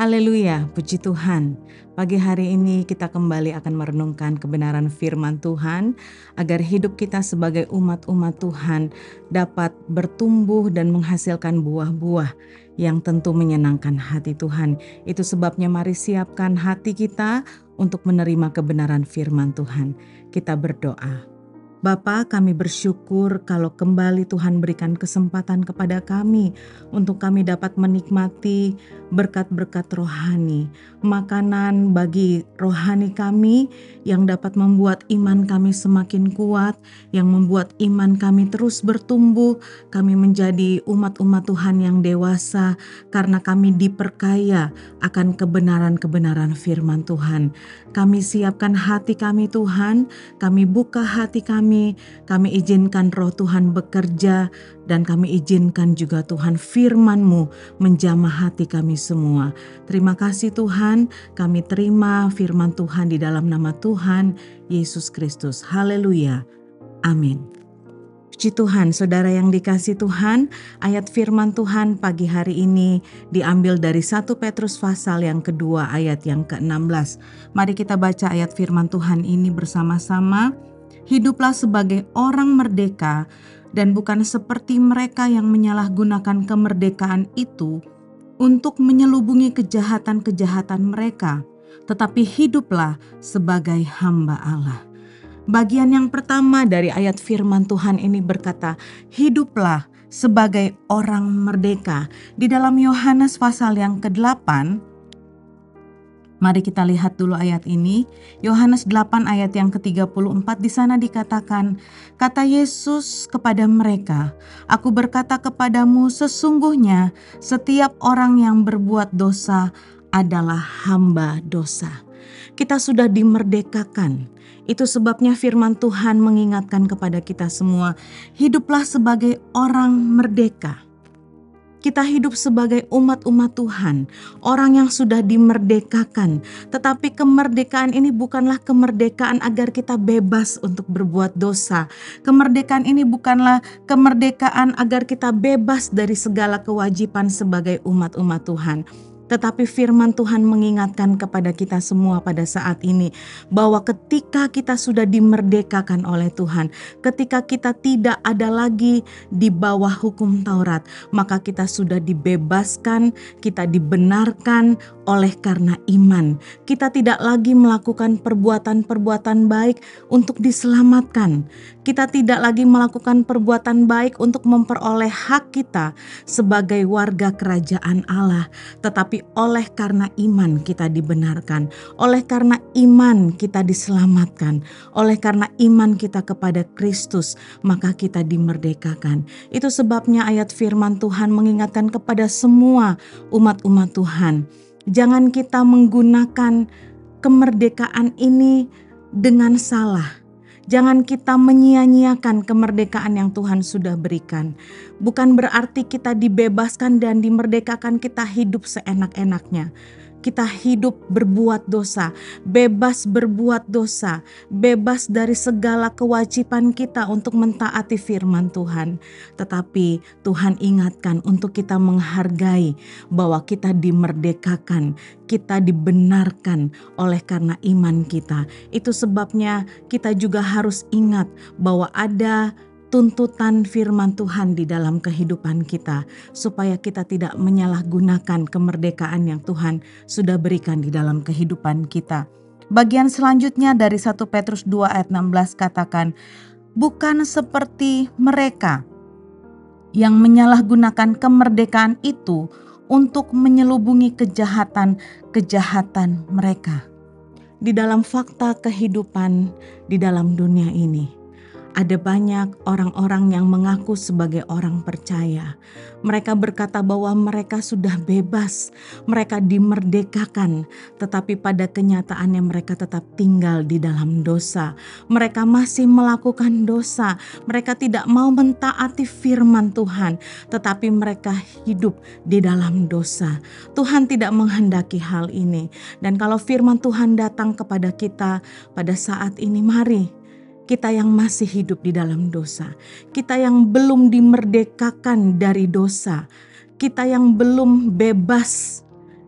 Haleluya, puji Tuhan. Pagi hari ini kita kembali akan merenungkan kebenaran firman Tuhan agar hidup kita sebagai umat-umat Tuhan dapat bertumbuh dan menghasilkan buah-buah yang tentu menyenangkan hati Tuhan. Itu sebabnya mari siapkan hati kita untuk menerima kebenaran firman Tuhan. Kita berdoa. Bapa, kami bersyukur kalau kembali Tuhan berikan kesempatan kepada kami untuk kami dapat menikmati berkat-berkat rohani, makanan bagi rohani kami yang dapat membuat iman kami semakin kuat, yang membuat iman kami terus bertumbuh, kami menjadi umat-umat Tuhan yang dewasa karena kami diperkaya akan kebenaran-kebenaran firman Tuhan. Kami siapkan hati kami Tuhan, kami buka hati kami izinkan roh Tuhan bekerja dan kami izinkan juga Tuhan firman-Mu menjamah hati kami semua. Terima kasih Tuhan, kami terima firman Tuhan di dalam nama Tuhan Yesus Kristus. Haleluya. Amin. Puji Tuhan, saudara yang dikasih Tuhan, ayat firman Tuhan pagi hari ini diambil dari 1 Petrus pasal yang kedua ayat yang ke-16. Mari kita baca ayat firman Tuhan ini bersama-sama. Hiduplah sebagai orang merdeka dan bukan seperti mereka yang menyalahgunakan kemerdekaan itu untuk menyelubungi kejahatan-kejahatan mereka, tetapi hiduplah sebagai hamba Allah. Bagian yang pertama dari ayat firman Tuhan ini berkata, hiduplah sebagai orang merdeka. Di dalam Yohanes pasal yang ke-8, mari kita lihat dulu ayat ini. Yohanes 8 ayat yang ke-34, di sana dikatakan, kata Yesus kepada mereka, aku berkata kepadamu sesungguhnya setiap orang yang berbuat dosa adalah hamba dosa. Kita sudah dimerdekakan. Itu sebabnya firman Tuhan mengingatkan kepada kita semua, hiduplah sebagai orang merdeka. Kita hidup sebagai umat-umat Tuhan, orang yang sudah dimerdekakan. Tetapi kemerdekaan ini bukanlah kemerdekaan agar kita bebas untuk berbuat dosa. Kemerdekaan ini bukanlah kemerdekaan agar kita bebas dari segala kewajiban sebagai umat-umat Tuhan. Tetapi firman Tuhan mengingatkan kepada kita semua pada saat ini bahwa ketika kita sudah dimerdekakan oleh Tuhan, ketika kita tidak ada lagi di bawah hukum Taurat, maka kita sudah dibebaskan, kita dibenarkan oleh karena iman. Kita tidak lagi melakukan perbuatan-perbuatan baik untuk diselamatkan. Kita tidak lagi melakukan perbuatan baik untuk memperoleh hak kita sebagai warga kerajaan Allah, tetapi oleh karena iman kita dibenarkan, oleh karena iman kita diselamatkan, oleh karena iman kita kepada Kristus, maka kita dimerdekakan. Itu sebabnya ayat firman Tuhan mengingatkan kepada semua umat-umat Tuhan, jangan kita menggunakan kemerdekaan ini dengan salah. Jangan kita menyia-nyiakan kemerdekaan yang Tuhan sudah berikan. Bukan berarti kita dibebaskan dan dimerdekakan kita hidup seenak-enaknya. Kita hidup berbuat dosa, bebas berbuat dosa, bebas dari segala kewajiban kita untuk mentaati firman Tuhan. Tetapi Tuhan ingatkan untuk kita menghargai bahwa kita dimerdekakan, kita dibenarkan oleh karena iman kita. Itu sebabnya kita juga harus ingat bahwa ada tuntutan firman Tuhan di dalam kehidupan kita, supaya kita tidak menyalahgunakan kemerdekaan yang Tuhan sudah berikan di dalam kehidupan kita. Bagian selanjutnya dari 1 Petrus 2 ayat 16 katakan, bukan seperti mereka yang menyalahgunakan kemerdekaan itu untuk menyelubungi kejahatan-kejahatan mereka. Di dalam fakta kehidupan di dalam dunia ini, ada banyak orang-orang yang mengaku sebagai orang percaya. Mereka berkata bahwa mereka sudah bebas, mereka dimerdekakan, tetapi pada kenyataannya mereka tetap tinggal di dalam dosa. Mereka masih melakukan dosa, mereka tidak mau mentaati firman Tuhan, tetapi mereka hidup di dalam dosa. Tuhan tidak menghendaki hal ini. Dan kalau firman Tuhan datang kepada kita pada saat ini, mari kita yang masih hidup di dalam dosa, kita yang belum dimerdekakan dari dosa, kita yang belum bebas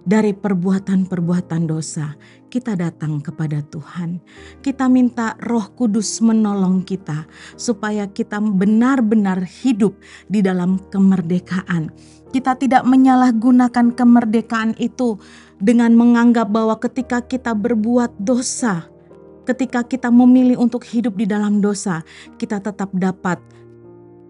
dari perbuatan-perbuatan dosa, kita datang kepada Tuhan. Kita minta Roh Kudus menolong kita supaya kita benar-benar hidup di dalam kemerdekaan. Kita tidak menyalahgunakan kemerdekaan itu dengan menganggap bahwa ketika kita berbuat dosa, ketika kita memilih untuk hidup di dalam dosa, kita tetap dapat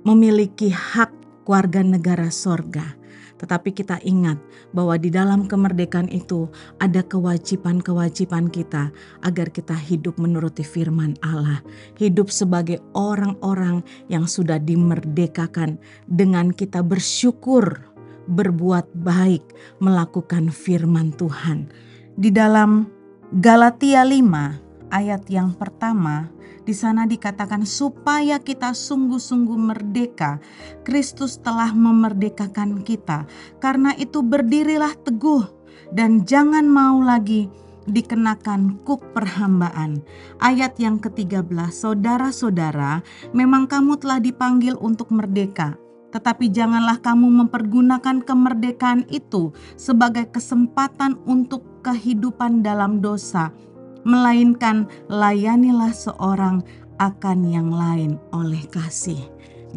memiliki hak warga negara sorga. Tetapi kita ingat bahwa di dalam kemerdekaan itu ada kewajiban-kewajiban kita agar kita hidup menuruti firman Allah. Hidup sebagai orang-orang yang sudah dimerdekakan dengan kita bersyukur, berbuat baik, melakukan firman Tuhan. Di dalam Galatia 5 ayat yang pertama, di sana dikatakan supaya kita sungguh-sungguh merdeka. Kristus telah memerdekakan kita. Karena itu berdirilah teguh dan jangan mau lagi dikenakan kuk perhambaan. Ayat yang ke-13, saudara-saudara, memang kamu telah dipanggil untuk merdeka. Tetapi janganlah kamu mempergunakan kemerdekaan itu sebagai kesempatan untuk kehidupan dalam dosa, melainkan layanilah seorang akan yang lain oleh kasih.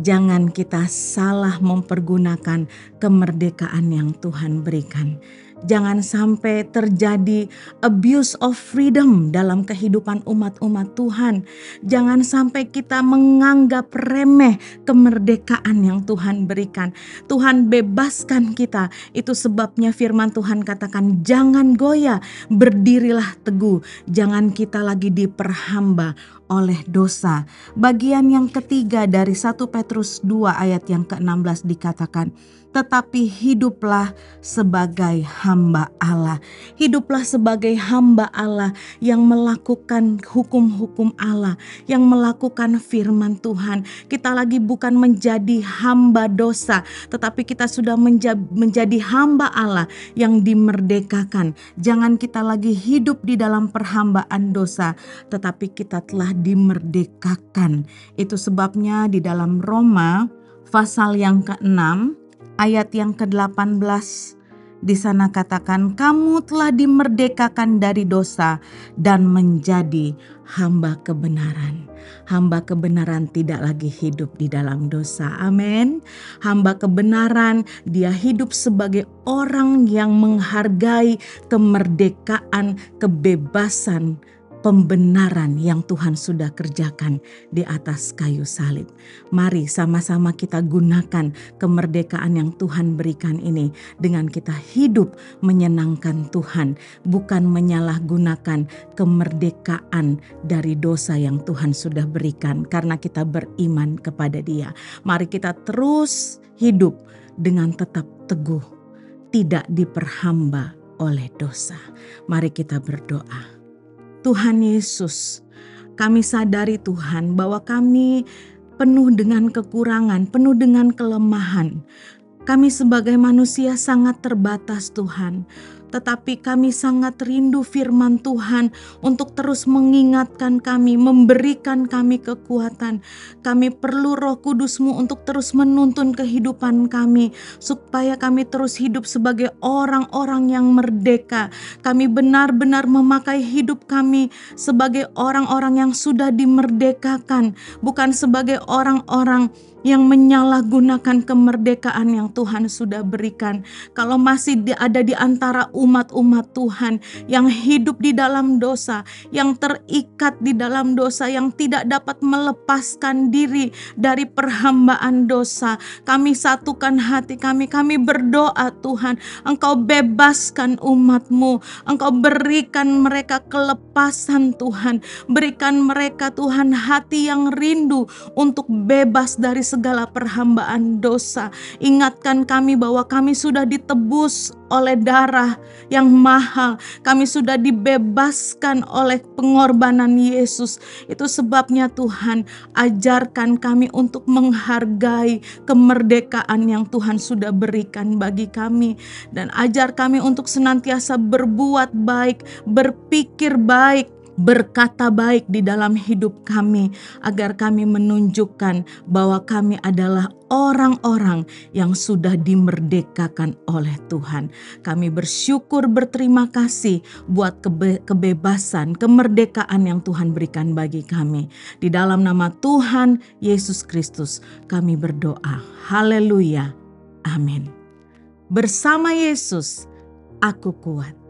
Jangan kita salah mempergunakan kemerdekaan yang Tuhan berikan. Jangan sampai terjadi abuse of freedom dalam kehidupan umat-umat Tuhan. Jangan sampai kita menganggap remeh kemerdekaan yang Tuhan berikan. Tuhan bebaskan kita. Itu sebabnya firman Tuhan katakan jangan goyah, berdirilah teguh. Jangan kita lagi diperhamba oleh dosa. Bagian yang ketiga dari 1 Petrus 2 ayat yang ke-16 dikatakan, tetapi hiduplah sebagai hamba Allah. Hiduplah sebagai hamba Allah yang melakukan hukum-hukum Allah, yang melakukan firman Tuhan. Kita lagi bukan menjadi hamba dosa, tetapi kita sudah menjadi hamba Allah yang dimerdekakan. Jangan kita lagi hidup di dalam perhambaan dosa, tetapi kita telah dimerdekakan. Itu sebabnya di dalam Roma pasal yang ke-6 ayat yang ke-18 di sana katakan kamu telah dimerdekakan dari dosa dan menjadi hamba kebenaran. Hamba kebenaran tidak lagi hidup di dalam dosa. Amin. Hamba kebenaran dia hidup sebagai orang yang menghargai kemerdekaan, kebebasan, pembenaran yang Tuhan sudah kerjakan di atas kayu salib. Mari sama-sama kita gunakan kemerdekaan yang Tuhan berikan ini dengan kita hidup menyenangkan Tuhan, bukan menyalahgunakan kemerdekaan dari dosa yang Tuhan sudah berikan karena kita beriman kepada Dia. Mari kita terus hidup dengan tetap teguh, tidak diperhamba oleh dosa. Mari kita berdoa. Tuhan Yesus, kami sadari Tuhan bahwa kami penuh dengan kekurangan, penuh dengan kelemahan. Kami sebagai manusia sangat terbatas Tuhan. Tetapi kami sangat rindu firman Tuhan untuk terus mengingatkan kami, memberikan kami kekuatan. Kami perlu Roh Kudus-Mu untuk terus menuntun kehidupan kami, supaya kami terus hidup sebagai orang-orang yang merdeka. Kami benar-benar memakai hidup kami sebagai orang-orang yang sudah dimerdekakan, bukan sebagai orang-orang yang menyalahgunakan kemerdekaan yang Tuhan sudah berikan. Kalau masih ada di antara umat-umat Tuhan yang hidup di dalam dosa, yang terikat di dalam dosa, yang tidak dapat melepaskan diri dari perhambaan dosa, kami satukan hati kami berdoa Tuhan, Engkau bebaskan umat-Mu, Engkau berikan mereka kelepasan Tuhan, berikan mereka Tuhan hati yang rindu untuk bebas dari segala perhambaan dosa. Ingatkan kami bahwa kami sudah ditebus oleh darah yang mahal. Kami sudah dibebaskan oleh pengorbanan Yesus. Itu sebabnya Tuhan, ajarkan kami untuk menghargai kemerdekaan yang Tuhan sudah berikan bagi kami. Dan ajar kami untuk senantiasa berbuat baik, berpikir baik, berkata baik di dalam hidup kami, agar kami menunjukkan bahwa kami adalah orang-orang yang sudah dimerdekakan oleh Tuhan. Kami bersyukur, berterima kasih buat kebebasan, kemerdekaan yang Tuhan berikan bagi kami. Di dalam nama Tuhan Yesus Kristus kami berdoa. Haleluya. Amin. Bersama Yesus aku kuat.